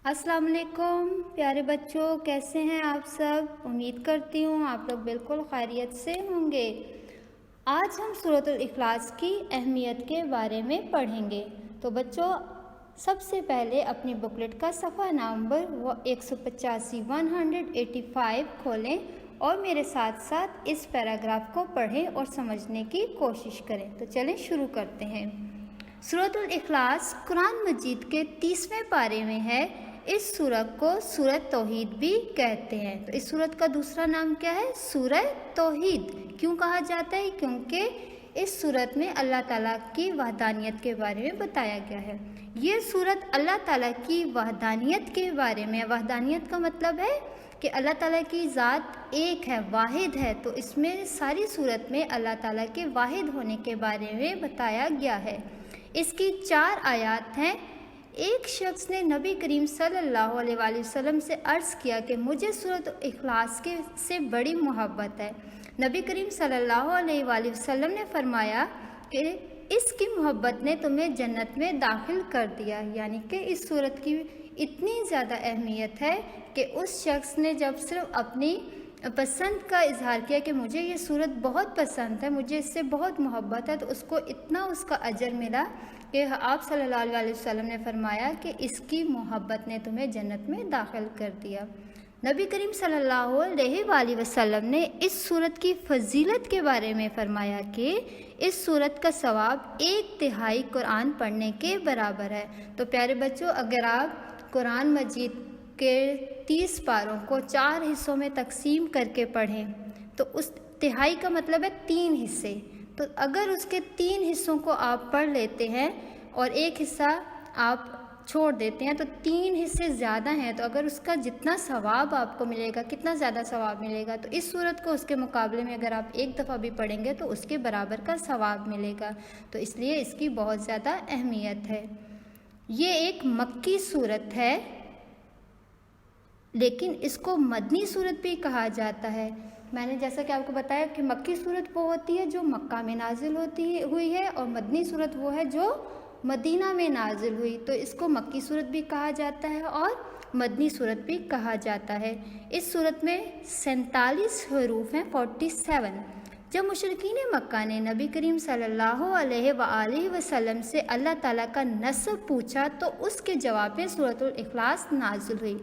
अस्सलाम वालेकुम प्यारे बच्चों, कैसे हैं आप सब। उम्मीद करती हूँ आप लोग बिल्कुल खैरियत से होंगे। आज हम सूरतुल इखलास की अहमियत के बारे में पढ़ेंगे। तो बच्चों, सबसे पहले अपनी बुकलेट का सफ़ा नंबर 185 खोलें और मेरे साथ साथ इस पैराग्राफ को पढ़ें और समझने की कोशिश करें। तो चलें शुरू करते हैं। सूरतुल इखलास कुरान मजीद के 30वें पारे में है। इस सूरत को सूरत तौहीद भी कहते हैं। तो इस सूरत का दूसरा नाम क्या है? सूरत तौहीद। क्यों कहा जाता है? क्योंकि इस सूरत में अल्लाह ताला की वहदानियत के बारे में बताया गया है। ये सूरत अल्लाह ताला की वहदानियत के बारे में। वहदानियत का मतलब है कि अल्लाह ताला की ज़ात एक है, वाहिद है। तो इसमें सारी सूरत में अल्लाह ताला के वाहिद होने के बारे में बताया गया है। इसकी 4 आयात हैं। एक शख्स ने नबी करीम सल्लल्लाहु अलैहि वसल्लम से अर्ज़ किया कि मुझे सूरत इखलास के से बड़ी मोहब्बत है। नबी करीम सल्लल्लाहु अलैहि वसल्लम ने फरमाया कि इसकी मोहब्बत ने तुम्हें जन्नत में दाखिल कर दिया। यानी कि इस सूरत की इतनी ज़्यादा अहमियत है कि उस शख्स ने जब सिर्फ अपनी पसंद का इजहार किया कि मुझे ये सूरत बहुत पसंद है, मुझे इससे बहुत मोहब्बत है, तो उसको इतना उसका अजर मिला कि आप सल्लल्लाहु अलैहि वसल्लम ने फरमाया कि इसकी मोहब्बत ने तुम्हें जन्नत में दाखिल कर दिया। नबी करीम सल्लल्लाहु अलैहि वसल्लम ने इस सूरत की फजीलत के बारे में फरमाया कि इस सूरत का सवाब 1/3 कुरान पढ़ने के बराबर है। तो प्यारे बच्चों, अगर आप कुरान मजीद के 30 पारों को 4 हिस्सों में तकसीम करके पढ़ें तो उस तिहाई का मतलब है 3 हिस्से। तो अगर उसके 3 हिस्सों को आप पढ़ लेते हैं और एक हिस्सा आप छोड़ देते हैं तो 3 हिस्से ज़्यादा हैं। तो अगर उसका जितना सवाब आपको मिलेगा, कितना ज़्यादा सवाब मिलेगा, तो इस सूरत को उसके मुकाबले में अगर आप एक दफ़ा भी पढ़ेंगे तो उसके बराबर का सवाब मिलेगा। तो इसलिए इसकी बहुत ज़्यादा अहमियत है। ये एक मक्की सूरत है, लेकिन इसको मदनी सूरत भी कहा जाता है। मैंने जैसा कि आपको बताया कि मक्की सूरत वो होती है जो मक्का में नाजिल हुई है और मदनी सूरत वो है जो मदीना में नाजिल हुई। तो इसको मक्की सूरत भी कहा जाता है और मदनी सूरत भी कहा जाता है। इस सूरत में 47 हरूफ हैं, 47। जब मुशरिकीन मक्का ने नबी करीम सल्लल्लाहु अलैहि वसल्लम से अल्लाह ताला का नस्ब पूछा तो उसके जवाब में सूरतुल इखलास नाजिल हुई।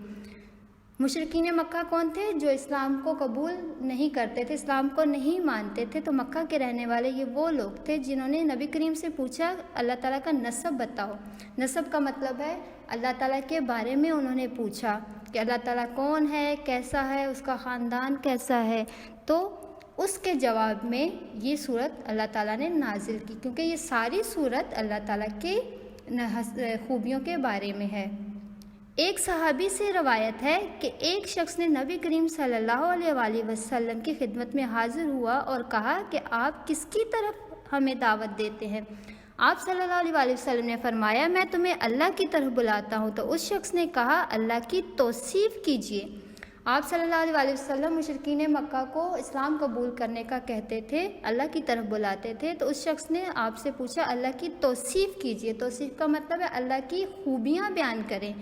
मुशरिकीन मक्का कौन थे? जो इस्लाम को कबूल नहीं करते थे, इस्लाम को नहीं मानते थे। तो मक्का के रहने वाले ये वो लोग थे जिन्होंने नबी करीम से पूछा अल्लाह ताला का नस्ब बताओ। नस्ब का मतलब है अल्लाह ताला के बारे में उन्होंने पूछा कि अल्लाह ताला कौन है, कैसा है, उसका ख़ानदान कैसा है। तो उसके जवाब में ये सूरत अल्लाह ताला ने नाजिल की, क्योंकि ये सारी सूरत अल्लाह ताला के खूबियों के बारे में है। एक सहाबी से रवायत है कि एक शख्स ने नबी करीम सल्लल्लाहु अलैहि वसल्लम की खिदमत में हाजिर हुआ और कहा कि आप किसकी तरफ हमें दावत देते हैं? आप सल्लल्लाहु अलैहि वसल्लम ने फरमाया, मैं तुम्हें अल्लाह की तरफ बुलाता हूँ। तो उस शख्स ने कहा, अल्लाह की तौसीफ़ कीजिए। आप सल्लल्लाहु अलैहि वसल्लम मुशरिकीन मक्का को इस्लाम कबूल करने का कहते थे, अल्लाह की तरफ बुलाते थे। तो उस शख्स ने आपसे पूछा अल्लाह की तौसीफ़ कीजिए। तौसीफ़ का मतलब है अल्लाह की खूबियाँ बयान करें,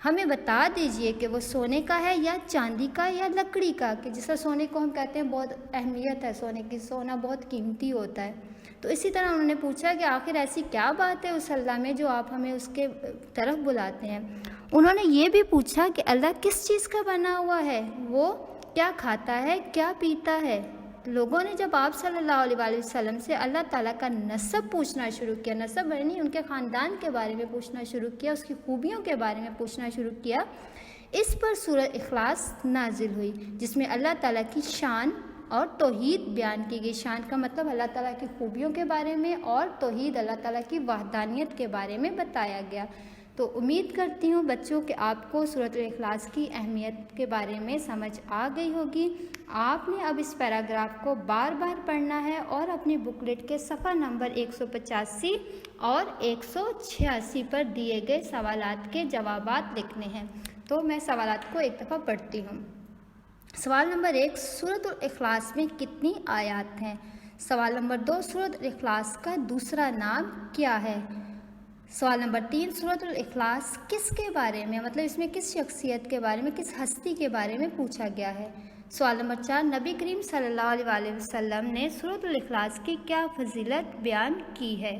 हमें बता दीजिए कि वो सोने का है या चांदी का या लकड़ी का। कि जैसा सोने को हम कहते हैं बहुत अहमियत है सोने की, सोना बहुत कीमती होता है। तो इसी तरह उन्होंने पूछा कि आखिर ऐसी क्या बात है उस अल्लाह में जो आप हमें उसके तरफ बुलाते हैं। उन्होंने ये भी पूछा कि अल्लाह किस चीज़ का बना हुआ है, वो क्या खाता है, क्या पीता है। लोगों ने जब आप सल्लल्लाहु अलैहि वसल्लम से अल्लाह ताला का नस्ब पूछना शुरू किया, नस्ब यानी उनके ख़ानदान के बारे में पूछना शुरू किया, उसकी खूबियों के बारे में पूछना शुरू किया, इस पर सूरत इखलास नाजिल हुई जिसमें अल्लाह ताला की शान और तौहीद बयान की गई। शान का मतलब अल्लाह ताला की खूबियों के बारे में और तौहीद अल्लाह ताला की वहदानियत के बारे में बताया गया। तो उम्मीद करती हूँ बच्चों कि आपको सूरत इखलास की अहमियत के बारे में समझ आ गई होगी। आपने अब इस पैराग्राफ को बार बार पढ़ना है और अपनी बुकलेट के सफ़ा नंबर 185 और 186 पर दिए गए सवालात के जवाबात लिखने हैं। तो मैं सवालात को एक दफ़ा पढ़ती हूँ। सवाल नंबर 1, सूरत इखलास में कितनी आयात हैं? सवाल नंबर 2, सूरत इखलास का दूसरा नाम क्या है? सवाल नंबर 3, सूरतुल इखलास किसके बारे में, मतलब इसमें किस शख्सियत के बारे में, किस हस्ती के बारे में पूछा गया है। सवाल नंबर 4, नबी करीम सल्लल्लाहु अलैहि वसल्लम ने सूरतुल इखलास की क्या फजीलत बयान की है।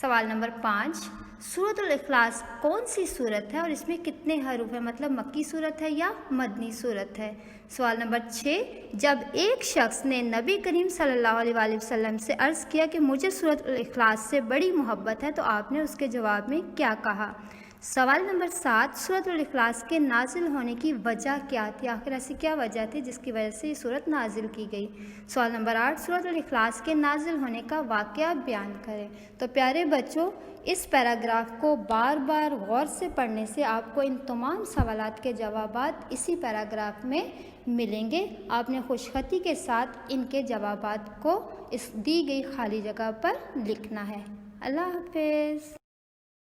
सवाल नंबर 5, सूरतुल इखलास कौन सी सूरत है और इसमें कितने हरूफ है, मतलब मक्की सूरत है या मदनी सूरत है। सवाल नंबर 6, जब एक शख्स ने नबी करीम सल्लल्लाहु अलैहि वसल्लम से अर्ज़ किया कि मुझे सूरतुल इखलास से बड़ी मोहब्बत है, तो आपने उसके जवाब में क्या कहा। सवाल नंबर 7, सूरतुल इखलास के नाजिल होने की वजह क्या थी, आखिर ऐसी क्या वजह थी जिसकी वजह से ये सूरत नाजिल की गई। सवाल नंबर 8, सूरतुल इखलास के नाजिल होने का वाक़या बयान करें। तो प्यारे बच्चों, इस पैराग्राफ को बार बार गौर से पढ़ने से आपको इन तमाम सवालात के जवाबात इसी पैराग्राफ में मिलेंगे। आपने खुशखती के साथ इनके जवाबात को इस दी गई खाली जगह पर लिखना है। अल्लाह हाफ़िज़।